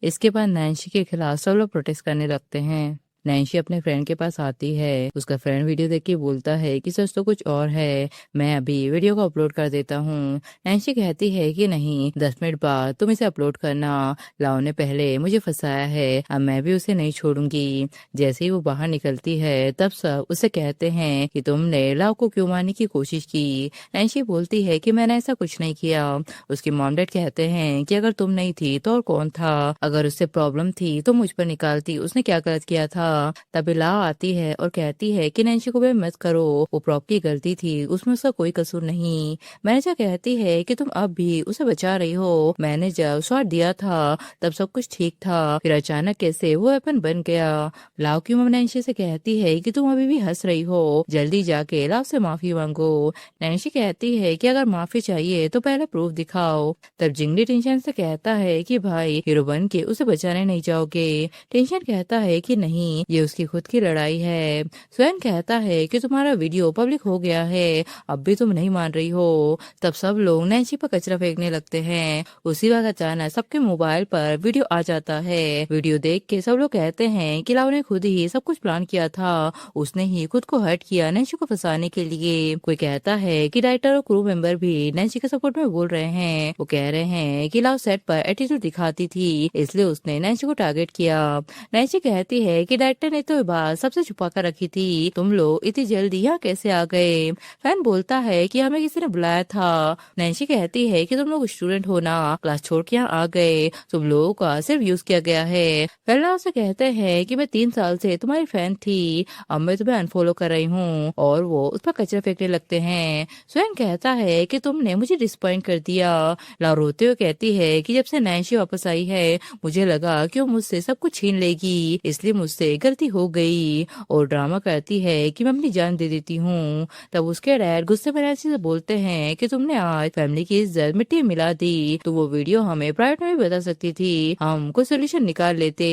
इसके बाद नैन्सी के खिलाफ सब लोग प्रोटेस्ट करने लगते हैं। नैन्सी अपने फ्रेंड के पास आती है। उसका फ्रेंड वीडियो देख के बोलता है कि सच तो कुछ और है, मैं अभी वीडियो को अपलोड कर देता हूँ। नैन्सी कहती है कि नहीं, 10 मिनट बाद तुम इसे अपलोड करना। लाओ ने पहले मुझे फंसाया है, अब मैं भी उसे नहीं छोड़ूंगी। जैसे ही वो बाहर निकलती है तब सब उसे कहते हैं कि तुमने लाओ को क्यों मारने की कोशिश की। नैन्सी बोलती है कि मैंने ऐसा कुछ नहीं किया। उसके मॉम डैड कहते हैं कि अगर तुम नहीं थी तो और कौन था, अगर उससे प्रॉब्लम थी तो मुझ पर निकालती, उसने क्या गलत किया था। तभी लाओ आती है और कहती है कि नैन्सी को ब्लेम मत करो, वो प्रॉप की गलती थी, उसमें उसका कोई कसूर नहीं। मैनेजर कहती है कि तुम अब भी उसे बचा रही हो, मैंने जब शॉट दिया था तब सब कुछ ठीक था, फिर अचानक कैसे वो वेपन बन गया। लाओ की मम्मी नैन्सी से कहती है कि तुम अभी भी हंस रही हो, जल्दी जाके लाओ से माफी मांगो। नैन्सी कहती है कि अगर माफी चाहिए तो पहले प्रूफ दिखाओ। तब जिंगली टेंशन से कहता है कि भाई हीरो बन के उसे बचाने नहीं जाओगे। टेंशन कहता है कि नहीं, ये उसकी खुद की लड़ाई है। स्वयं कहता है कि तुम्हारा वीडियो पब्लिक हो गया है, अब भी तुम नहीं मान रही हो। तब सब लोग नैन्सी पर कचरा फेंकने लगते हैं। उसी वक्त अचानक सबके मोबाइल पर वीडियो आ जाता है। वीडियो देख के सब लोग कहते हैं कि लाओ ने खुद ही सब कुछ प्लान किया था, उसने ही खुद को हर्ट किया नैन्सी को फंसाने के लिए। कोई कहता है कि राइटर और क्रू मेंबर भी नैन्सी के सपोर्ट में बोल रहे हैं। वो कह रहे हैं कि लाओ सेट पर एटीट्यूड दिखाती थी, इसलिए उसने नैन्सी को टारगेट किया। नैन्सी कहती है कि डायरेक्टर ने तो ये बात सबसे छुपा कर रखी थी, तुम लोग इतनी जल्दी यहाँ कैसे आ गए। फैन बोलता है कि हमें किसी ने बुलाया था। नैन्सी कहती है कि तुम लोग स्टूडेंट हो ना, क्लास छोड़ के यहाँ आ गए, तुम लोगों का सिर्फ यूज किया गया है। फैन से कहते हैं कि मैं 3 साल से तुम्हारी फैन थी, अब मैं तुम्हें अनफॉलो कर रही हूँ, और वो उस पर कचरा फेंकने लगते हैं। स्वयं कहता है कि तुमने मुझे डिसपॉइंट कर दिया। लाओ रोते हुए कहती है कि जब से नैन्सी वापस आई है मुझे लगा कि वो मुझसे सब कुछ छीन लेगी, इसलिए मुझसे गलती हो गई, और ड्रामा करती है कि मैं अपनी जान दे देती हूँ। तब उसके डैड गुस्से में नैन्सी से बोलते हैं कि तुमने आज फैमिली की इज्जत मिट्टी में मिला दी, तो वो वीडियो हमें प्राइवेट में भी बता सकती थी, हम कोई सोल्यूशन निकाल लेते।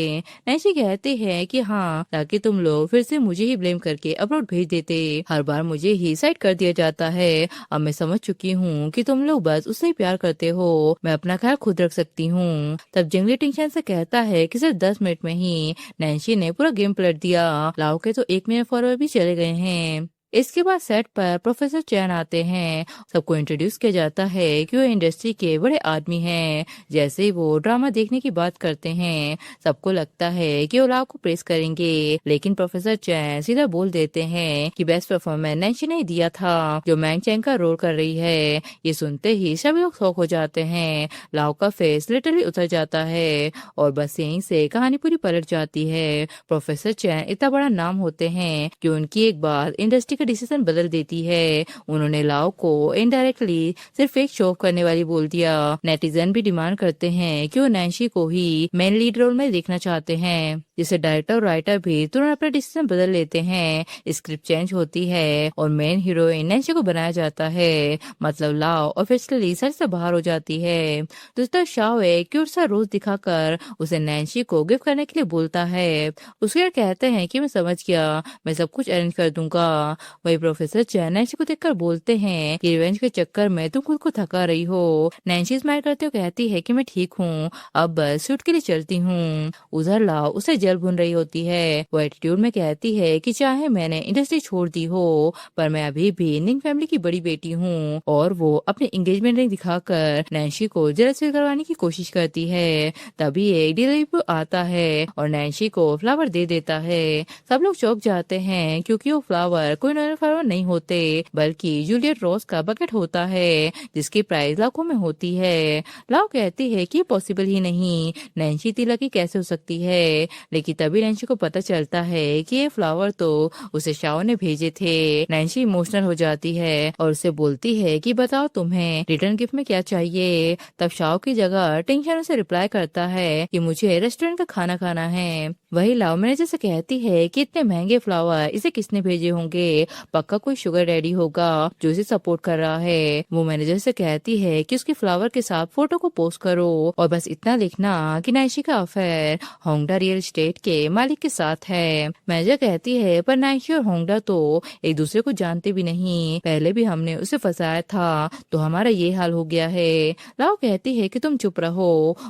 नैन्सी कहती है कि हाँ, ताकि तुम लोग फिर से मुझे ही ब्लेम करके अपलोड भेज देते, हर बार मुझे ही साइड कर दिया जाता है। अब मैं समझ चुकी हूँ कि तुम लोग बस उससे ही प्यार करते हो, मैं अपना ख्याल खुद रख सकती हूँ। तब जंगली टेंशन से कहता है कि सिर्फ 10 मिनट में ही नैन्सी ने पूरा गेम पलट दिया, लाओ के तो 1 मिनट फॉरवर्ड भी चले गए हैं। इसके बाद सेट पर प्रोफेसर चैन आते हैं। सबको इंट्रोड्यूस किया जाता है कि वो इंडस्ट्री के बड़े आदमी हैं। जैसे ही वो ड्रामा देखने की बात करते हैं सबको लगता है कि वो लाओ को प्रेस करेंगे, लेकिन प्रोफेसर चैन सीधा बोल देते हैं कि बेस्ट परफॉर्मेंस नैन्सी ने दिया था, जो मैंग चैंग का रोल कर रही है। ये सुनते ही सभी लोग शॉक हो जाते हैं। लाओ का फेस लिटरली उतर जाता है और बस यहीं से कहानी पूरी पलट जाती है। प्रोफेसर चैन इतना बड़ा नाम होते हैं कि उनकी एक बात इंडस्ट्री का डिसीजन बदल देती है। उन्होंने लाओ को इनडायरेक्टली सिर्फ एक शो करने वाली बोल दिया। नेटिजन भी डिमांड करते हैं कि वो नैन्सी को ही मेन लीड रोल में देखना चाहते हैं, जिसे डायरेक्टर और राइटर भी तुरंत अपना डिसीजन बदल लेते हैं। स्क्रिप्ट चेंज होती है और मेन हीरोइन नैन्सी को बनाया जाता है, मतलब लाओ ऑफिशियली सर से बाहर हो जाती है। दूसरा शाओ एक क्यूट सा रोज दिखाकर उसे नैन्सी को गिफ्ट करने के लिए बोलता है। उसके कहते हैं कि मैं समझ गया, मैं सब कुछ अरेंज कर दूंगा। वही प्रोफेसर चैन नैन्सी को देखकर बोलते हैं कि रिवेंज के चक्कर में तुम खुद को थका रही हो। नैन्सी स्माइल करते हुए कहती है कि मैं ठीक हूँ, अब बस शूट के लिए चलती हूँ। उधर लाओ उसे जल भून रही होती है। वो एटीट्यूड में कहती है कि चाहे मैंने इंडस्ट्री छोड़ दी हो, पर मैं अभी भी निंग फैमिली की बड़ी बेटी हूँ। और वो अपने एंगेजमेंट रिंग दिखाकर नैन्सी को जेलस फील करवाने की कोशिश करती है। तभी एक डिलीवरी बॉय आता है और नैन्सी को फ्लावर दे देता है। सब लोग चौंक जाते हैं क्योंकि वो फ्लावर कोई नॉर्मल फ्लावर नहीं होते, बल्कि जूलियट रोज का बकेट होता है, जिसकी प्राइस लाखों में होती है। लाओ कहती है कि पॉसिबल ही नहीं, नैन्सी तिलक की कैसे हो सकती है। लेकिन तभी नैन्सी को पता चलता है कि ये फ्लावर तो उसे शाओ ने भेजे थे। नैन्सी इमोशनल हो जाती है और उसे बोलती है कि बताओ तुम्हें रिटर्न गिफ्ट में क्या चाहिए। तब शाओ की जगह टेंशन उसे रिप्लाई करता है कि मुझे रेस्टोरेंट का खाना खाना है। वही लाओ मैनेजर से कहती है कि इतने महंगे फ्लावर इसे किसने भेजे होंगे, पक्का कोई शुगर डैडी होगा जो इसे सपोर्ट कर रहा है। वो मैनेजर से कहती है कि उसके फ्लावर के साथ फोटो को पोस्ट करो और बस इतना लिखना कि नैन्सी का अफेयर होंडा रियल एस्टेट के मालिक के साथ है। मैनेजर कहती है पर नैन्सी और होंडा तो एक दूसरे को जानते भी नहीं, पहले भी हमने उसे फंसाया था तो हमारा ये हाल हो गया है। लाओ कहती है कि तुम चुप रहो।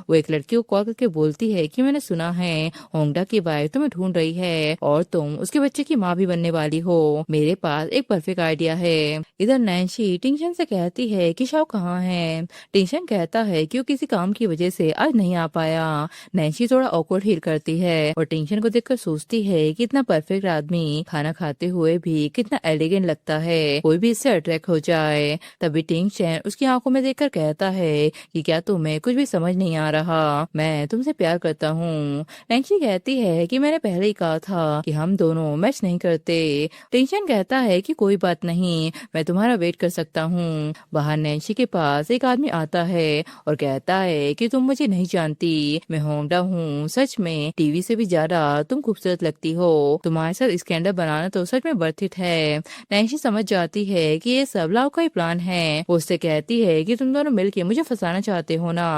वो एक लड़की को कॉल करके बोलती है कि मैंने सुना है होंडा की वाइफ तुम्हें ढूंढ रही है और तुम उसके बच्चे की माँ भी बनने वाली हो। मेरे पास एक परफेक्ट आइडिया है। इधर नैन्सी टिंशन से कहती है कि शाओ कहाँ है। टिंशन कहता है कि वो किसी काम की वजह से आज नहीं आ पाया। नैन्सी थोड़ा ऑकवर्ड फील करती है और टिंशन को देखकर सोचती है कि इतना परफेक्ट आदमी खाना खाते हुए भी कितना एलिगेंट लगता है, कोई भी इससे अट्रैक्ट हो जाए। तभी टिंशन उसकी आंखों में देखकर कहता है कि क्या तुम्हें कुछ भी समझ नहीं आ रहा, मैं तुमसे प्यार करता हूँ। नैन्सी कहती है कि मैंने पहले ही कहा था कि हम दोनों मैच नहीं करते। टिंशन कहता है कि कोई बात नहीं, मैं तुम्हारा वेट कर सकता हूँ। बाहर नैन्सी के पास एक आदमी आता है और कहता है कि तुम मुझे नहीं जानती, मैं होंडा हूँ, सच में टीवी से भी ज्यादा तुम खूबसूरत लगती हो, तुम्हारे साथ स्कैंडल बनाना तो सच में वर्थ इट है। नैन्सी समझ जाती है कि ये सब लाओ का ही प्लान है। वो उससे कहती है कि तुम दोनों मिलके मुझे फंसाना चाहते हो ना।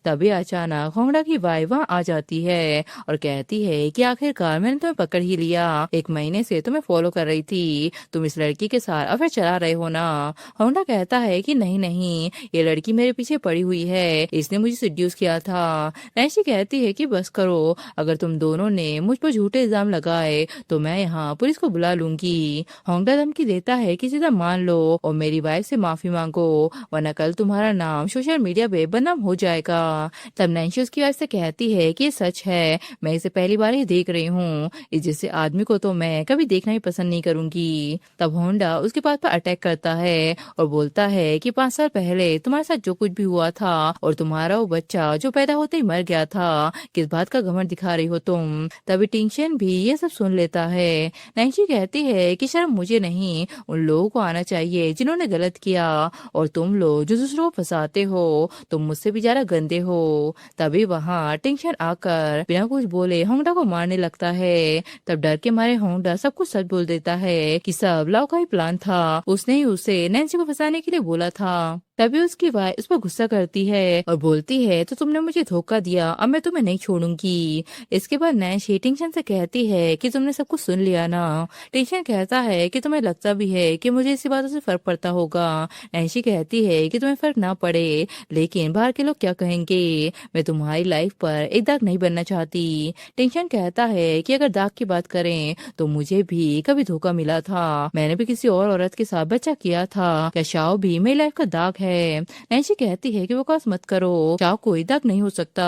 तभी अचानक होंडा की वाइफ वहाँ आ जाती है और कहती है कि आखिरकार मैंने तुम्हें पकड़ ही लिया, एक महीने से तुम्हें फॉलो कर रही थी, तुम इस लड़की के साथ अफेयर चला रहे हो ना। होंडा कहता है कि नहीं नहीं, ये लड़की मेरे पीछे पड़ी हुई है, इसने मुझे सिड्यूस किया था। नैन्सी कहती है कि बस करो, अगर तुम दोनों ने मुझ पर झूठे इल्जाम लगाए तो मैं यहाँ पुलिस को बुला लूंगी। होंडा धमकी देता है कि सीधा मान लो और मेरी वाइफ से माफी मांगो, वरना कल तुम्हारा नाम सोशल मीडिया पे बदनाम हो जाएगा। तब नैन्सी उसकी वाइफ से कहती है कि ये सच है, मैं इसे पहली बार ही देख रही हूँ, इस जैसे आदमी को तो मैं कभी देखना ही पसंद नहीं करूंगी। तब होंडा उसके पास पर अटैक करता है और बोलता है कि 5 साल पहले तुम्हारे साथ जो कुछ भी हुआ था और तुम्हारा वो बच्चा जो पैदा होते ही मर गया था, किस बात का घमंड दिखा रही हो तुम। तभी टिंशन भी ये सब सुन लेता है। नैन्सी कहती है कि शर्म मुझे नहीं, उन लोगों को आना चाहिए जिन्होंने गलत किया, और तुम लोग जो दूसरों को फंसाते हो तुम मुझसे भी ज्यादा गंदे हो। तभी वहाँ टिंशन आकर बिना कुछ बोले होंडा को मारने लगता है। तब डर के मारे होंडा सब कुछ सच बोल देता है कि सब लाओ का ही प्लान था, उसने ही उसे नैन्सी को फंसाने के लिए बोला था। तभी उसकी वाइफ उस पर गुस्सा करती है और बोलती है तो तुमने मुझे धोखा दिया, अब मैं तुम्हें नहीं छोड़ूंगी। इसके बाद नैन्सी टिंशन से कहती है कि तुमने सब कुछ सुन लिया ना। टिंशन कहता है कि तुम्हें लगता भी है कि मुझे इसी बातों से फर्क पड़ता होगा। नैन्सी कहती है कि तुम्हें फर्क ना पड़े, लेकिन बाहर के लोग क्या कहेंगे, मैं तुम्हारी लाइफ पर एक दाग नहीं बनना चाहती। टिंशन कहता है कि अगर दाग की बात करें तो मुझे भी कभी धोखा मिला था, मैंने भी किसी और औरत के साथ बच्चा किया था, क्या शाओ भी मेरी लाइफ का दाग है। नैन्सी कहती है कि वो बकवास मत करो, शाओ कोई दाग नहीं हो सकता।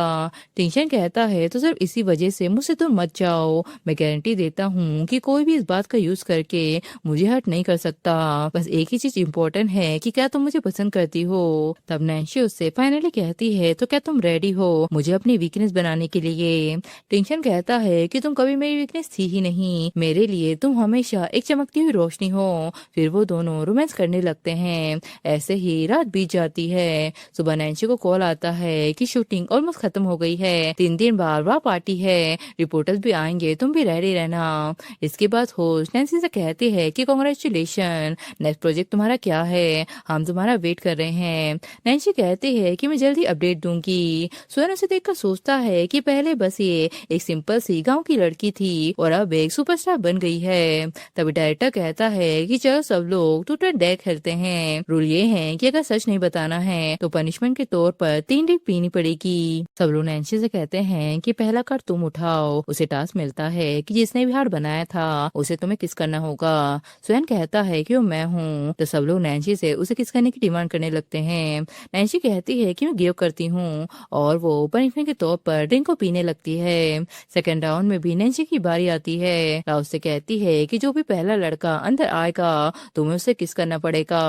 टिंशन कहता है तो सिर्फ इसी वजह से मुझसे तुम मत जाओ, मैं गारंटी देता हूँ कि कोई भी इस बात का यूज करके मुझे हर्ट नहीं कर सकता, बस एक ही चीज इम्पोर्टेंट है कि क्या तुम मुझे पसंद करती हो। तब नैन्सी उससे फाइनली कहती है तो क्या तुम रेडी हो मुझे अपनी वीकनेस बनाने के लिए। टिंशन कहता है कि तुम कभी मेरी वीकनेस थी ही नहीं, मेरे लिए तुम हमेशा एक चमकती हुई रोशनी हो। फिर वो दोनों रोमांस करने लगते हैं। ऐसे ही रात बीत जाती है। सुबह नैन्सी को कॉल आता है कि शूटिंग ऑलमोस्ट खत्म हो गई है, 3 दिन बाद वह पार्टी है, रिपोर्टर्स भी आएंगे, तुम भी रेडी रहना। इसके बाद होस्ट नैन्सी से कहती है कि कांग्रेचुलेशन, नेक्स्ट प्रोजेक्ट तुम्हारा क्या है, हम तुम्हारा वेट कर रहे हैं। नैन्सी कहती है कि मैं जल्दी अपडेट दूंगी। सुअन उसे देखकर सोचता है कि पहले बस ये एक सिंपल सी गांव की लड़की थी और अब एक सुपरस्टार बन गई है। तभी डायरेक्टर कहता है कि चलो सब लोग टू डेक खेलते हैं, रूल ये है कि अगर सच नहीं बताना है तो पनिशमेंट के तौर पर 3 ड्रिंक पीनी पड़ेगी। सब लोग नैन्सी से कहते हैं कि पहला कार्ड तुम उठाओ। उसे टास्क मिलता है कि जिसने भी हार्ड बनाया था उसे तुम्हें किस करना होगा। सुअन कहता है कि वो मैं हूँ। तो सब लोग नैन्सी से उसे किस करने की डिमांड करने लगते हैं। नैन्सी कहती है कि मैं गिव करती हूँ और वो पनिशमेंट के तौर पर ड्रिंक को पीने लगती है। सेकेंड राउंड में भी नैन्सी की बारी आती है। राउत से कहती है कि जो भी पहला लड़का अंदर आएगा तुम्हें उसे किस करना पड़ेगा।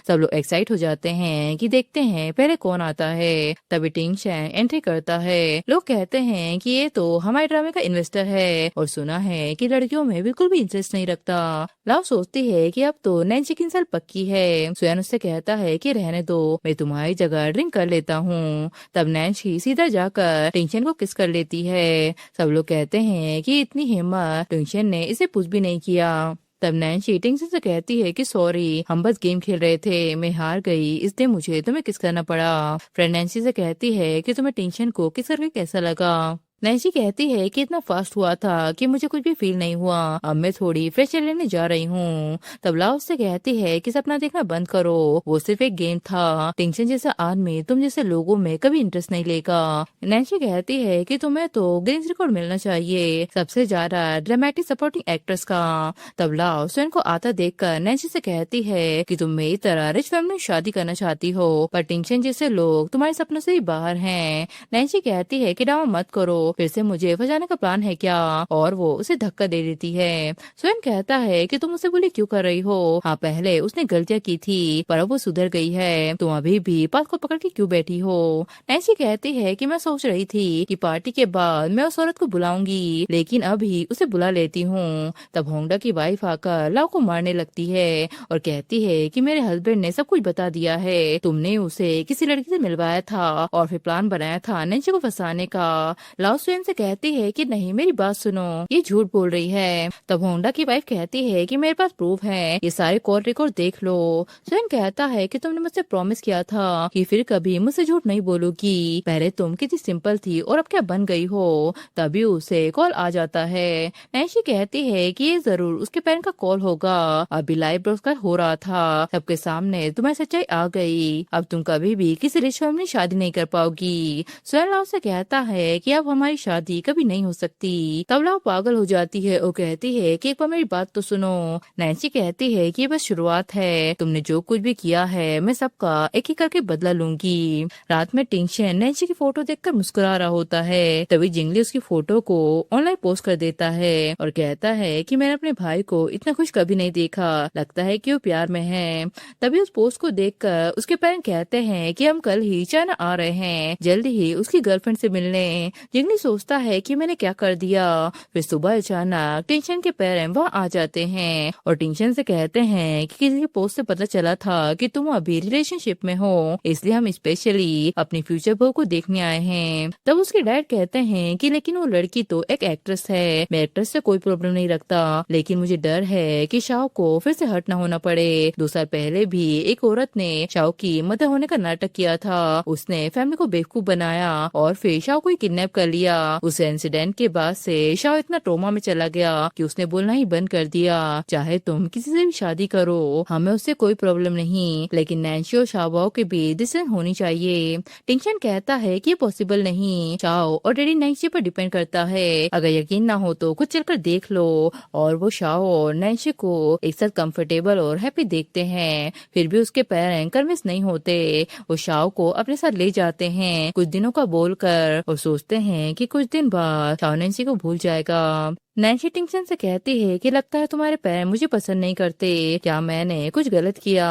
सब लोग एक्साइट हो जाते हैं। हैं कि देखते हैं पहले कौन आता है। तभी टिंगशन एंट्री करता है। लोग कहते हैं कि ये तो हमारे ड्रामे का इन्वेस्टर है और सुना है कि लड़कियों में बिल्कुल भी इंटरेस्ट नहीं रखता। लाव सोचती है कि अब तो नैन्सी की इंसल्ट पक्की है। सुयान उससे कहता है कि रहने दो, मैं तुम्हारी जगह ड्रिंक कर लेता हूँ। तब नैन्सी सीधा जाकर टिंगशन को किस कर लेती है। सब लोग कहते हैं कि इतनी हिम्मत टिंगशन ने इसे कुछ भी नहीं किया। तब नैन्सी टिंगशन से कहती है कि सॉरी, हम बस गेम खेल रहे थे, मैं हार गई, इसलिए मुझे तुम्हें किस करना पड़ा। फ्रेंड नैन्सी से कहती है कि तुम्हें टिंगशन को किस करके कैसा लगा। नैन्सी कहती है कि इतना फास्ट हुआ था कि मुझे कुछ भी फील नहीं हुआ, अब मैं थोड़ी फ्रेश एयर लेने जा रही हूँ। तब लाव उससे कहती है कि सपना देखना बंद करो, वो सिर्फ एक गेम था। टिंगशन जैसा आदमी तुम जैसे लोगों में कभी इंटरेस्ट नहीं लेगा। नैन्सी कहती है कि तुम्हें तो गिनीज रिकॉर्ड मिलना चाहिए, सबसे ज्यादा ड्रामेटिक सपोर्टिंग एक्ट्रेस का। तब लाव स्वयं को आता देखकर नैन्सी से कहती है कि तुम मेरी तरह रिच फैमिली में शादी करना चाहती हो, पर टिंगशन जैसे लोग तुम्हारे सपनों से ही बाहर हैं। नैन्सी कहती है कि ड्रामा मत करो, फिर से मुझे फंसाने का प्लान है क्या, और वो उसे धक्का दे देती है। स्वयं कहता है कि तुम उसे बुली क्यों कर रही हो। हाँ, पहले उसने गलतियां की थी पर अब वो सुधर गई है, तुम अभी भी बात को पकड़ के क्यों बैठी हो। नैन्सी कहती है कि मैं सोच रही थी कि पार्टी के बाद मैं उस औरत को बुलाऊंगी, लेकिन अभी उसे बुला लेती हूँ। तब होंडा की वाइफ आकर लाव को मारने लगती है और कहती है कि मेरे हस्बैंड ने सब कुछ बता दिया है, तुमने उसे किसी लड़की से मिलवाया था और फिर प्लान बनाया था नैन्सी को फंसाने का। लाव स्वयं से कहती है कि नहीं, मेरी बात सुनो, ये झूठ बोल रही है। तब होंडा की वाइफ कहती है कि मेरे पास प्रूफ है, ये सारे कॉल रिकॉर्ड देख लो। स्वयं कहता है कि तुमने मुझसे प्रॉमिस किया था कि फिर कभी मुझसे झूठ नहीं बोलोगी, पहले तुम कितनी सिंपल थी और अब क्या बन गई हो। तभी उसे कॉल आ जाता है। नैन्सी कहती है कि ये जरूर उसके पेरेंट का कॉल होगा, अभी लाइव ब्रॉडकास्ट हो रहा था, सबके सामने तुम्हारी सच्चाई आ गई, अब तुम कभी भी किसी रिच फैमिली में शादी नहीं कर पाओगी। स्वयं लाव से कहता है कि अब हमारी शादी कभी नहीं हो सकती। तब लाव पागल हो जाती है और कहती है कि एक बार मेरी बात तो सुनो। नैन्सी कहती है कि ये बस शुरुआत है, तुमने जो कुछ भी किया है मैं सबका एक एक करके बदला लूंगी। रात में टिंगशन नैन्सी की फोटो देखकर मुस्कुरा रहा होता है, तभी जिंगली उसकी फोटो को ऑनलाइन पोस्ट कर देता है और कहता है कि मैंने अपने भाई को इतना खुश कभी नहीं देखा, लगता है कि वो प्यार में है। तभी उस पोस्ट को देखकर उसके पेरेंट कहते हैं कि हम कल ही चाइना आ रहे हैं, जल्दी ही उसकी गर्लफ्रेंड से मिलने। जिंगली सोचता है कि मैंने क्या कर दिया। फिर सुबह अचानक टिंगशन के पेरेंट वहाँ आ जाते हैं और टिंगशन से कहते हैं कि किसी के पोस्ट से पता चला था कि तुम अभी रिलेशनशिप में हो, इसलिए हम स्पेशली अपनी फ्यूचर बहू को देखने आए हैं। तब उसके डैड कहते हैं कि लेकिन वो लड़की तो एक एक्ट्रेस है, मैं एक्ट्रेस से कोई प्रॉब्लम नहीं रखता, लेकिन मुझे डर है कि शाओ को फिर से हर्ट न होना पड़े। 2 साल पहले भी एक औरत ने शाओ की मदर होने का नाटक किया था, उसने फैमिली को बेवकूफ बनाया और फिर शाओ को किडनैप कर लिया। उस इंसिडेंट के बाद से शाओ इतना ट्रोमा में चला गया कि उसने बोलना ही बंद कर दिया, चाहे तुम किसी से भी शादी करो, हमें उससे कोई प्रॉब्लम नहीं, लेकिन नैन्सी और शाओ के बीच डिसीजन होनी चाहिए। टिंगशन कहता है कि ये पॉसिबल नहीं, शाओ और डैडी नैन्सी पर डिपेंड करता है, अगर यकीन ना हो तो खुद चलकर देख लो। और वो शाओ और नैन्सी को एक साथ कंफर्टेबल और हैप्पी देखते हैं, फिर भी उसके पेरेंट्स कन्विंस नहीं होते। वो शाओ को अपने साथ ले जाते हैं कुछ दिनों का बोलकर और सोचते हैं कि कुछ दिन बाद शाओ नैन्सी को भूल जाएगा। नैन्सी टिंगशन से कहती है कि लगता है तुम्हारे पेरेंट्स मुझे पसंद नहीं करते, क्या मैंने कुछ गलत किया।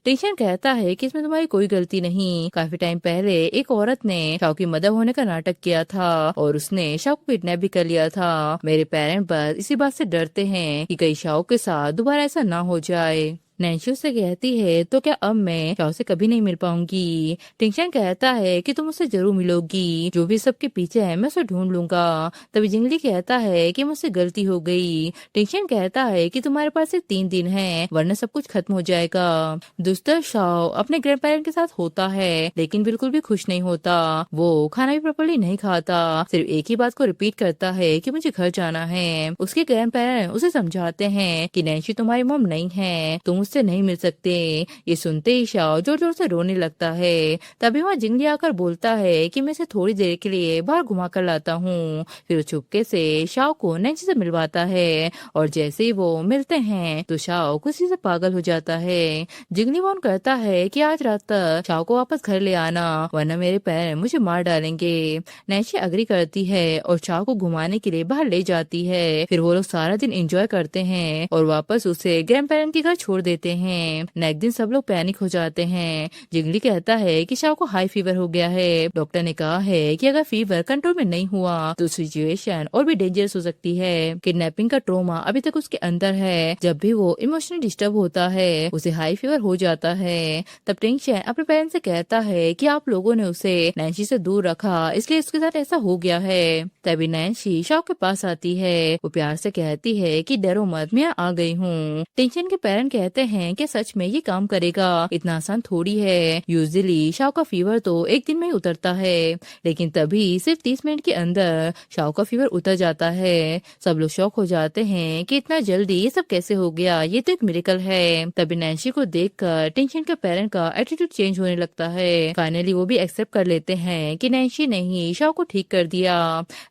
टिंगशन कहता है कि इसमें तुम्हारी कोई गलती नहीं, काफी टाइम पहले एक औरत ने शाओ की मदर होने का नाटक किया था और उसने शाओ को किडनैप भी कर लिया था। मेरे पेरेंट्स बस इसी बात से डरते हैं कि कहीं शाओ के साथ दोबारा ऐसा ना हो जाए। नैन्सी उससे कहती है तो क्या अब मैं शाओ से कभी नहीं मिल पाऊंगी। टिंगशन कहता है कि तुम उससे जरूर मिलोगी, जो भी सबके पीछे है मैं उसे ढूंढ लूंगा। तभी जिंगली कहता है कि मुझसे गलती हो गई। टिंगशन कहता है कि तुम्हारे पास सिर्फ 3 दिन है, वरना सब कुछ खत्म हो जाएगा। दूसरा शाओ अपने ग्रैंड पेरेंट के साथ होता है, लेकिन बिल्कुल भी खुश नहीं होता, वो खाना भी प्रॉपर्ली नहीं खाता, सिर्फ एक ही बात को रिपीट करता है कि मुझे घर जाना है। उसके ग्रैंड पेरेंट उसे समझाते हैं कि नैन्सी तुम्हारी मॉम नहीं है, तुम उससे नहीं मिल सकते। ये सुनते ही शाओ जोर जोर से रोने लगता है। तभी वहाँ जिंगली आकर बोलता है कि मैं इसे थोड़ी देर के लिए बाहर घुमा कर लाता हूँ। फिर चुपके से शाओ को नैन्सी से मिलवाता है और जैसे ही वो मिलते हैं तो शाओ खुशी से पागल हो जाता है। जिंगली वार्न करता है कि आज रात तक शाओ को वापस घर ले आना, वरना मेरे पेरेंट्स मुझे मार डालेंगे। नैन्सी अग्री करती है और शाओ को घुमाने के लिए बाहर ले जाती है। फिर वो लोग सारा दिन एंजॉय करते हैं और वापस उसे ग्रैंड पेरेंट के घर छोड़ देते देते हैं। नेक्स्ट दिन सब लोग पैनिक हो जाते हैं। जिंगली कहता है कि शाओ को हाई फीवर हो गया है। डॉक्टर ने कहा है कि अगर फीवर कंट्रोल में नहीं हुआ तो सिचुएशन और भी डेंजरस हो सकती है। किडनैपिंग का ट्रॉमा अभी तक उसके अंदर है। जब भी वो इमोशनली डिस्टर्ब होता है उसे हाई फीवर हो जाता है। तब टिंगशन अपने पेरेंट्स से कहता है कि आप लोगों ने उसे नैन्सी से दूर रखा, इसलिए उसके साथ ऐसा हो गया है। तभी नैन्सी शाओ के पास आती है। वो प्यार से कहती है कि डरो मत, मैं आ गई हूँ। टिंगशन के पेरेंट कहते हैं कि सच में ये काम करेगा, इतना आसान थोड़ी है। यूजुअली शाओ का फीवर तो एक दिन में ही उतरता है, लेकिन तभी सिर्फ 30 मिनट के अंदर शाओ का फीवर उतर जाता है। सब लोग शॉक हो जाते हैं कि इतना जल्दी ये सब कैसे हो गया, ये तो एक मिरेकल है। तभी नैन्सी को देखकर टिंगशन के पेरेंट का एटीट्यूड चेंज होने लगता है। फाइनली वो भी एक्सेप्ट कर लेते हैं कि नैन्सी ने ही शाओ को ठीक कर दिया।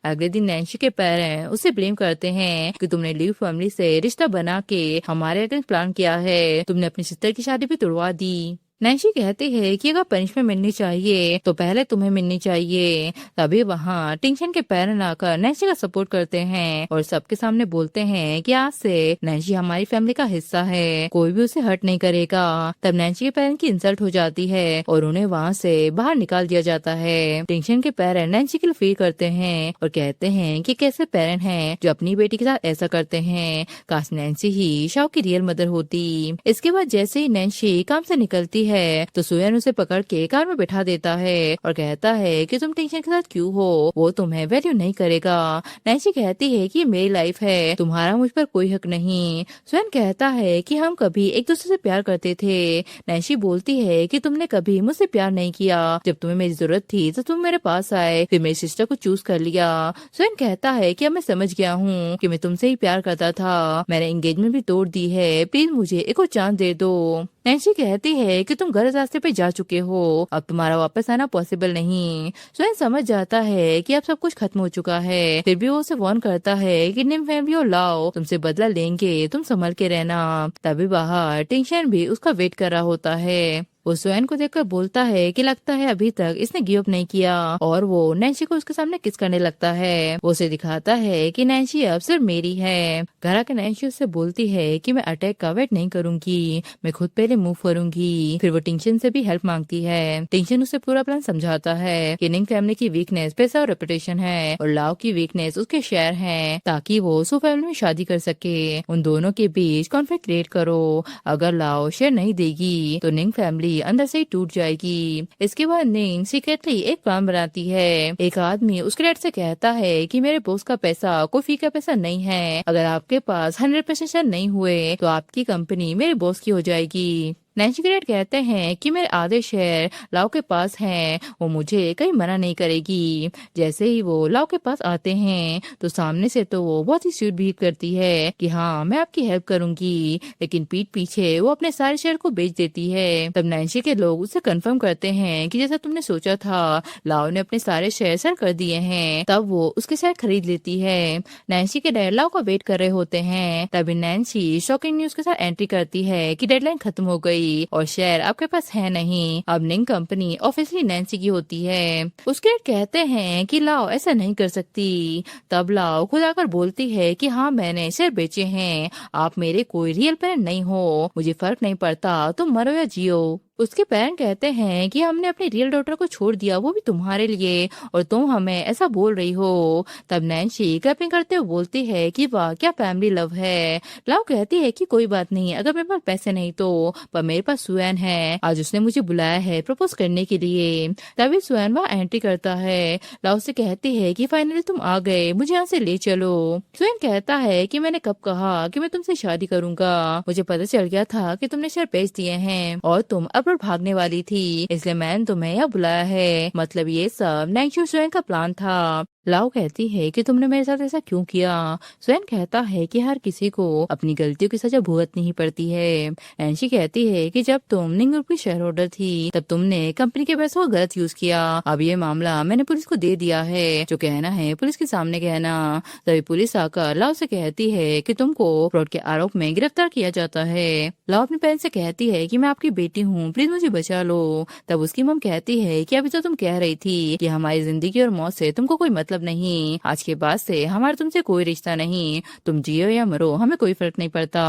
अगले दिन नैन्सी के पेरेंट उसे ब्लेम करते हैं कि तुमने लिव फैमिली से रिश्ता बना के हमारे अगेंस्ट प्लान किया है, तुमने अपनी सिस्टर की शादी भी तुड़वा दी। नैन्सी कहती है कि अगर पनिशमेंट मिलनी चाहिए तो पहले तुम्हें मिलनी चाहिए। तभी वहाँ टिंगशन के पेरेंट आकर नैन्सी का सपोर्ट करते हैं और सबके सामने बोलते हैं कि आज से नैन्सी हमारी फैमिली का हिस्सा है, कोई भी उसे हर्ट नहीं करेगा। तब नैन्सी के पेरेंट की इंसल्ट हो जाती है और उन्हें वहाँ से बाहर निकाल दिया जाता है। टिंगशन के पेरेंट नैन्सी के लिए फील करते हैं और कहते हैं कि कैसे पेरेंट हैं जो अपनी बेटी के साथ ऐसा करते हैं, काश नैन्सी ही शाओ की रियल मदर होती। इसके बाद जैसे ही नैन्सी काम से निकलती है तो सुयन उसे पकड़ के कार में बैठा देता है और कहता है कि तुम टिंगशन के साथ क्यों हो, वो तुम्हें वैल्यू नहीं करेगा। नैन्सी कहती है कि ये मेरी लाइफ है, तुम्हारा मुझ पर कोई हक नहीं। सुयन कहता है कि हम कभी एक दूसरे से प्यार करते थे। नैन्सी बोलती है कि तुमने कभी मुझसे प्यार नहीं किया, जब तुम्हें मेरी जरूरत थी तो तुम मेरे पास आए, फिर मेरी सिस्टर को चूज कर लिया। सुयन कहता है कि अब मैं समझ गया हूँ कि मैं तुमसे ही प्यार करता था, मैंने एंगेजमेंट भी तोड़ दी है, प्लीज मुझे एक और चांस दे दो। नैन्सी कहती है कि तुम गलत रास्ते पे जा चुके हो, अब तुम्हारा वापस आना पॉसिबल नहीं। सुयन समझ जाता है कि अब सब कुछ खत्म हो चुका है, फिर भी वो उसे वार्न करता है कि निम फैमिली और लाओ तुमसे बदला लेंगे, तुम संभल के रहना। तभी बाहर टिंगशन भी उसका वेट कर रहा होता है। वो सुयन को देखकर बोलता है कि लगता है अभी तक इसने गिव अप नहीं किया और वो नैन्सी को उसके सामने किस करने लगता है। वो उसे दिखाता है कि नैन्सी अब सिर्फ मेरी है। घर आकर नैन्सी उससे बोलती है कि मैं अटैक का वेट नहीं करूंगी, मैं खुद पहले मूव करूंगी। फिर वो टिंगशन से भी हेल्प मांगती है। टिंगशन उसे पूरा प्लान समझाता है कि निंग फैमिली की वीकनेस पैसा और रेपुटेशन है और लाओ की वीकनेस उसके शेयर है, ताकि वो सो फैमिली में शादी कर सके। उन दोनों के बीच कॉन्फ्लिक्ट क्रिएट करो, अगर लाओ शेयर नहीं देगी तो निंग फैमिली अंदर से ही टूट जाएगी। इसके बाद निंग सीक्रेटली एक प्लान बनाती है। एक आदमी उसके डैड से कहता है कि मेरे बॉस का पैसा कोई फी का पैसा नहीं है, अगर आपके पास 100% शेयर नहीं हुए तो आपकी कंपनी मेरे बॉस की हो जाएगी। नैन्सी के डैड कहते हैं कि मेरे आधे शेयर लाओ के पास हैं, वो मुझे कहीं मना नहीं करेगी। जैसे ही वो लाओ के पास आते हैं तो सामने से तो वो बहुत ही स्वीट बिहेव करती है कि हाँ मैं आपकी हेल्प करूंगी, लेकिन पीठ पीछे वो अपने सारे शेयर को बेच देती है। तब नैन्सी के लोग उसे कंफर्म करते हैं कि जैसा तुमने सोचा था लाओ ने अपने सारे शेयर सेल कर दिए हैं। तब वो उसके शेयर खरीद लेती है। नैन्सी के डैड लाओ का वेट कर रहे होते हैं। तभी नैन्सी शॉकिंग न्यूज के साथ एंट्री करती है कि डेडलाइन खत्म हो गई और शेयर आपके पास है नहीं, अब निंग कंपनी ऑफिशियली नैन्सी की होती है। उसके डैड कहते हैं कि लाओ ऐसा नहीं कर सकती। तब लाओ खुद आकर बोलती है कि हाँ मैंने शेयर बेचे हैं, आप मेरे कोई रियल पेरेंट नहीं हो, मुझे फर्क नहीं पड़ता तुम मरो या जियो। उसके पेरेंट कहते हैं कि हमने अपनी रियल डॉटर को छोड़ दिया, वो भी तुम्हारे लिए, और तुम हमें ऐसा बोल रही हो। तब नैन्सी क्लैपिंग करते हुए बोलती है कि वाह क्या फैमिली लव है। लाओ कहती है कि कोई बात नहीं, अगर मेरे पास पैसे नहीं तो, पर मेरे पास सुयन है, आज उसने मुझे बुलाया है प्रपोज करने के लिए। तभी सुयन वहाँ एंट्री करता है। लाओ से कहती है कि फाइनली तुम आ गए, मुझे यहाँ से ले चलो। सुयन कहता है कि मैंने कब कहा कि मैं तुमसे शादी करूंगा, मुझे पता चल गया था कि तुमने शेयर बेच दिए हैं और तुम अब भागने वाली थी, इसलिए मैंने तुम्हें यहाँ बुलाया है। मतलब ये सब नैन्सी सुयन का प्लान था। लाओ कहती है कि तुमने मेरे साथ ऐसा क्यों किया। सुयन कहता है कि हर किसी को अपनी गलतियों की सजा भुगतनी ही पड़ती है। नैन्सी कहती है कि जब तुम निंग ग्रुप की शेयर होल्डर थी तब तुमने कंपनी के पैसों का गलत यूज किया, अब ये मामला मैंने पुलिस को दे दिया है, जो कहना है पुलिस के सामने कहना। तभी पुलिस आकर लाओ से कहती है कि तुमको फ्रॉड के आरोप में गिरफ्तार किया जाता है। लाओ अपने पेरेंट्स से कहती है कि मैं आपकी बेटी हूँ, प्लीज मुझे बचा लो। तब उसकी मम कहती है कि अभी तो तुम कह रही थी कि हमारी जिंदगी और मौत से तुमको कोई मतलब मतलब नहीं, आज के बाद से हमारा तुमसे कोई रिश्ता नहीं, तुम जियो या मरो हमें कोई फर्क नहीं पड़ता।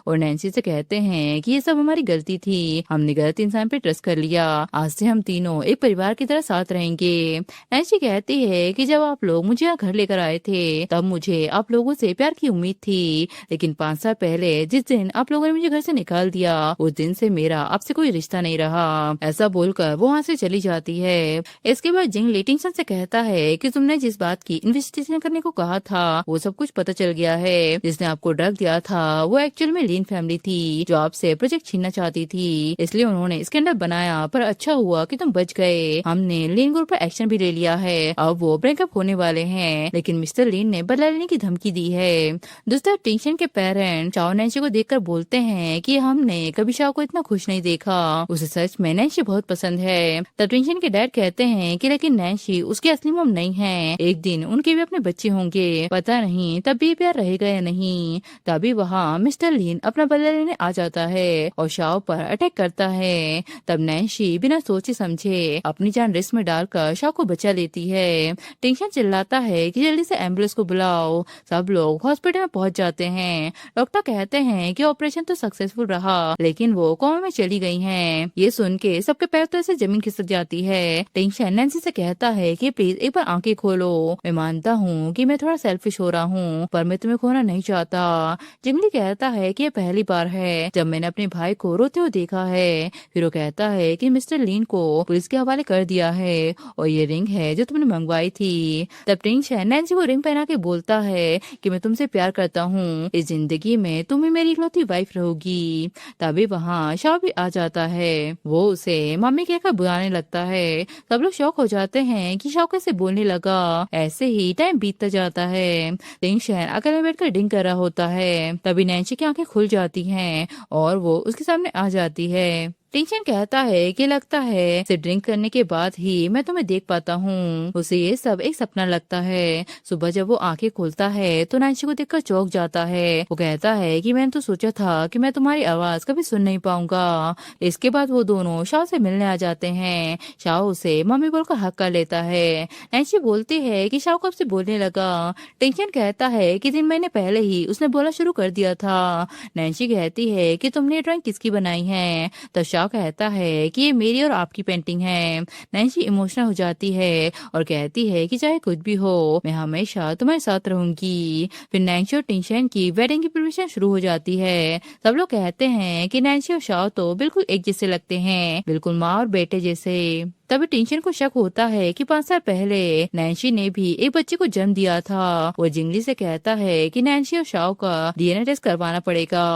और नैन्सी से कहते हैं कि ये सब हमारी गलती थी, हमने गलत इंसान पे ट्रस्ट कर लिया, आज से हम तीनों एक परिवार की तरह साथ रहेंगे। नैन्सी कहती है कि जब आप लोग मुझे यहाँ घर लेकर आए थे तब मुझे आप लोगों से प्यार की उम्मीद थी, लेकिन 5 साल पहले जिस दिन आप लोगों ने मुझे घर से निकाल दिया उस दिन से मेरा आपसे कोई रिश्ता नहीं रहा। ऐसा बोलकर वो वहाँ से चली जाती है। इसके बाद जिंग टिंगसन से कहता है कि तुमने जिस बात की इन्वेस्टिगेशन करने को कहा था वो सब कुछ पता चल गया है। जिसने आपको ड्रग दिया था वो एक्चुअल में लीन फैमिली थी जो आपसे प्रोजेक्ट छीनना चाहती थी, इसलिए उन्होंने स्कैंडल बनाया, पर अच्छा हुआ कि तुम बच गए। हमने लीन ग्रुप पर एक्शन भी ले लिया है, अब वो ब्रेकअप होने वाले हैं, लेकिन मिस्टर लीन ने बदला लेने की धमकी दी है। दूसरा टिंगसन के पेरेंट शाओ नैन्सी को देखकर बोलते हैं कि हमने कभी शाओ को इतना खुश नहीं देखा, उसे सच में नैन्सी बहुत पसंद है। तब टिंगसन के डैड कहते हैं कि लेकिन नैन्सी उसकी असली मॉम नहीं है, एक दिन उनके भी अपने बच्चे होंगे, पता नहीं तब भी प्यार रहेगा या नहीं। तभी वहाँ मिस्टर लीन अपना बदला लेने आ जाता है और शाओ पर अटैक करता है। तब नैन्सी बिना सोचे समझे अपनी जान रिस्क में डालकर शाओ को बचा लेती है। टिंगसन चिल्लाता है कि जल्दी से एम्बुलेंस को बुलाओ। सब लोग हॉस्पिटल में पहुंच जाते हैं। डॉक्टर कहते हैं कि ऑपरेशन तो सक्सेसफुल रहा, लेकिन वो कोमा में चली गई हैं। ये सुन के सबके पैर तो ऐसे जमीन खिसक जाती है। टिंगसन नैन्सी से कहता है कि प्लीज एक बार आंखें खोलो, मैं मानता हूँ कि मैं थोड़ा सेल्फिश हो रहा हूँ, पर मैं तुम्हें खोना नहीं चाहता। जिंगली कहता है कि ये पहली बार है जब मैंने अपने भाई को रोते हुए देखा है। फिर वो कहता है कि मिस्टर लीन को पुलिस के हवाले कर दिया है और ये रिंग है जो तुमने मंगवाई थी। तब टिंगसन नैन्सी को रिंग पहना के बोलता है कि मैं तुमसे प्यार करता हूँ, इस जिंदगी में तुम ही मेरी इकलौती वाइफ रहोगी। तभी वहाँ शाओ भी आ जाता है, वो उसे मम्मी कहकर बुलाने लगता है। सब लोग शौक हो जाते हैं कि शाओ कैसे बोलने लगा। ऐसे ही टाइम बीतता जाता है। टिंगसन अकेले में बैठकर ड्रिंक कर रहा होता है। तभी नैन्सी की आंखें खुल जाती हैं और वो उसके सामने आ जाती है। टिंगसन कहता है कि लगता है सिर्फ ड्रिंक करने के बाद ही मैं तुम्हें देख पाता हूँ। उसे ये सब एक सपना लगता है। सुबह जब वो आंखें खोलता है तो नैन्सी को देखकर चौंक जाता है। वो कहता है कि मैंने तो सोचा था कि मैं तुम्हारी आवाज कभी सुन नहीं पाऊंगा। इसके बाद वो दोनों शाओ से मिलने आ जाते हैं। शाओ उसे मम्मी बोलकर हक कर लेता है। नैन्सी बोलती है कि शाओ कब से बोलने लगा। टिंगसन कहता है कि 3 महीने पहले ही उसने बोलना शुरू कर दिया था। नैन्सी कहती है कि तुमने ड्राइंग किसकी बनाई है। तब शाओ कहता है कि ये मेरी और आपकी पेंटिंग है। नैन्सी इमोशनल हो जाती है और कहती है कि चाहे कुछ भी हो मैं हमेशा तुम्हारे साथ रहूंगी। फिर नैन्सी और टिंगसन की वेडिंग की प्रिपरेशन शुरू हो जाती है। सब लोग कहते हैं कि नैन्सी और शाओ तो बिल्कुल एक जैसे लगते हैं, बिल्कुल माँ और बेटे जैसे। तभी टिंगसन को शक होता है कि 5 साल पहले नैन्सी ने भी एक बच्चे को जन्म दिया था। वो जिंगली से कहता है कि नैन्सी और शाओ का डीएनए टेस्ट करवाना पड़ेगा।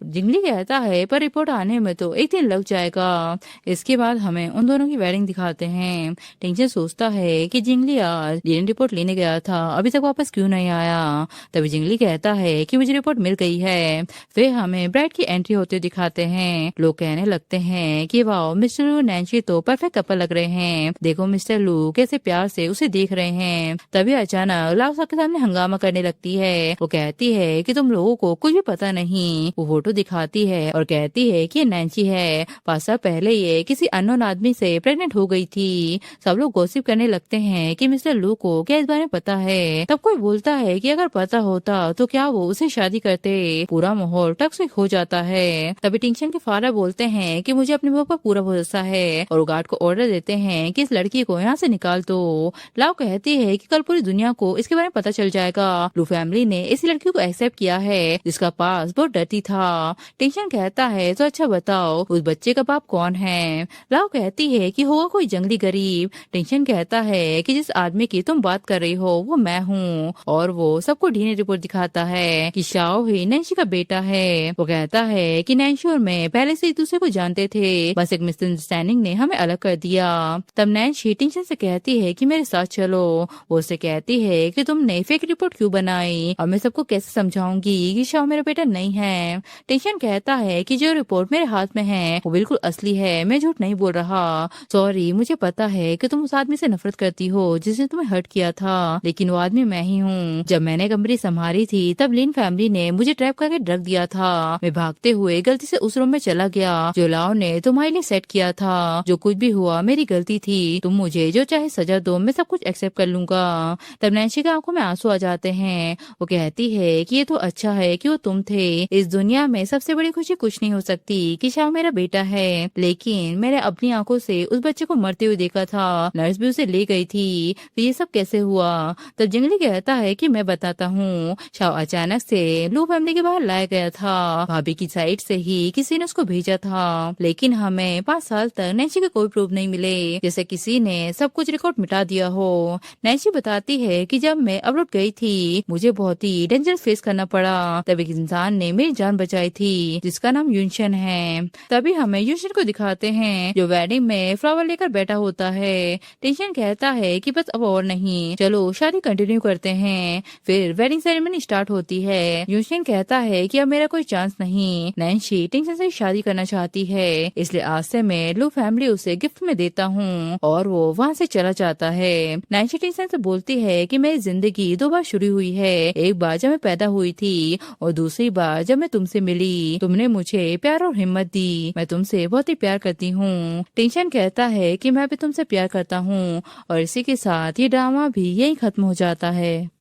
जिंगली कहता है पर रिपोर्ट आने में तो एक दिन लग जाएगा। इसके बाद हमें उन दोनों की वेडिंग दिखाते हैं। टिंगसन सोचता है कि जिंगली आज डीएनए रिपोर्ट लेने गया था, अभी तक वापस क्यों नहीं आया। तभी जिंगली कहता है कि मुझे रिपोर्ट मिल गई है। फिर हमें ब्राइड की एंट्री होते दिखाते हैं। लोग कहने लगते हैं कि वाओ मिस्टर लू नैन्सी तो परफेक्ट कपल लग रहे हैं, देखो मिस्टर लू कैसे प्यार से उसे देख रहे हैं। तभी अचानक लाओ सबके सामने हंगामा करने लगती है। वो कहती है कि तुम लोगों को कुछ भी पता नहीं। वो फोटो दिखाती है और कहती है कि ये नैन्सी है, 5 साल पहले ये किसी अननोन आदमी से प्रेग्नेंट हो गई थी। सब लोग गॉसिप करने लगते हैं कि मिस्टर लू को क्या इस बारे में पता है। तब कोई बोलता है कि अगर पता होता तो क्या वो उसे शादी करते। पूरा माहौल टॉक्सिक हो जाता है। तभी टिंगसन के फादर बोलते हैं कि मुझे अपने बहू पर पूरा भरोसा है और गार्ड को ऑर्डर देते हैं कि इस लड़की को यहाँ से निकाल दो। लाओ कहती है कि कल पूरी दुनिया को इसके बारे में पता चल जाएगा। लू फैमिली ने इस लड़की को एक्सेप्ट किया है जिसका पास बहुत डर्टी था। टिंगसन कहता है तो अच्छा बताओ उस बच्चे का बाप कौन है। लाओ कहती है कि होगा कोई जंगली गरीब। टिंगसन कहता है कि जिस आदमी की तुम बात कर रही हो वो मैं हूँ और वो सबको डीएनए रिपोर्ट दिखाता है कि शाओ ही नैन्सी का बेटा है। वो कहता है कि नैन्सी और मैं पहले से एक दूसरे को जानते थे, बस एक मिसअंडरस्टैंडिंग ने हमें अलग कर दिया। तब नैन्सी टिंगसन से कहती है कि मेरे साथ चलो। वो उसे कहती है कि तुमने फेक रिपोर्ट क्यों बनाई और मैं सबको कैसे समझाऊंगी कि शाओ मेरा बेटा नहीं है। टिंगसन कहता है कि जो रिपोर्ट मेरे हाथ में है वो बिल्कुल असली है, मैं झूठ नहीं बोल रहा। सॉरी, मुझे पता है कि तुम उस आदमी से नफरत करती हो जिसने तुम्हें हर्ट किया था, लेकिन वो आदमी मैं ही हूँ। जब मैंने कंपनी संभाली थी तब लिन फैमिली ने मुझे ट्रैप करके ड्रग दिया था। मैं भागते हुए गलती से उस रूम में चला गया जो लाओ ने तुम्हारे लिए सेट किया था। जो कुछ भी हुआ मेरी मेरी गलती थी, तुम मुझे जो चाहे सजा दो, मैं सब कुछ एक्सेप्ट कर लूंगा। तब नैन्सी की आंखों में आंसू आ जाते हैं। वो कहती है कि ये तो अच्छा है कि वो तुम थे। इस दुनिया में सबसे बड़ी खुशी कुछ नहीं हो सकती कि शाह मेरा बेटा है, लेकिन मैंने अपनी आंखों से उस बच्चे को मरते हुए देखा था। नर्स भी उसे ले गई थी, तो ये सब कैसे हुआ? तब जंगली कहता है कि मैं बताता हूँ। शाह अचानक से लू फैमिली के बाहर लाया गया था। भाभी की साइड से ही किसी ने उसको भेजा था, लेकिन हमें 5 साल तक नैन्सी के कोई प्रूफ नहीं मिले, जैसे किसी ने सब कुछ रिकॉर्ड मिटा दिया हो। नैन्सी बताती है कि जब मैं अब्रॉड गई थी, मुझे बहुत ही डेंजर फेस करना पड़ा। तब एक इंसान ने मेरी जान बचाई थी, जिसका नाम यूनशन है। तभी हमें यूनशन को दिखाते हैं, जो वेडिंग में फ्लावर लेकर बैठा होता है। टेंशन कहता है कि बस अब और नहीं, चलो शादी कंटिन्यू करते हैं। फिर वेडिंग सेरेमनी स्टार्ट होती है। यूनशन कहता है कि अब मेरा कोई चांस नहीं। नैन्सी टेंशन से शादी करना चाहती है, इसलिए आज से मैं लू फैमिली उसे गिफ्ट में देता हूँ, और वो वहाँ से चला जाता है। नैन्सी टेंशन से बोलती है कि मेरी जिंदगी 2 बार शुरू हुई है, एक बार जब मैं पैदा हुई थी, और दूसरी बार जब मैं तुमसे मिली। तुमने मुझे प्यार और हिम्मत दी, मैं तुमसे बहुत ही प्यार करती हूँ। टेंशन कहता है कि मैं भी तुमसे प्यार करता हूँ, और इसी के साथ ये ड्रामा भी यही खत्म हो जाता है।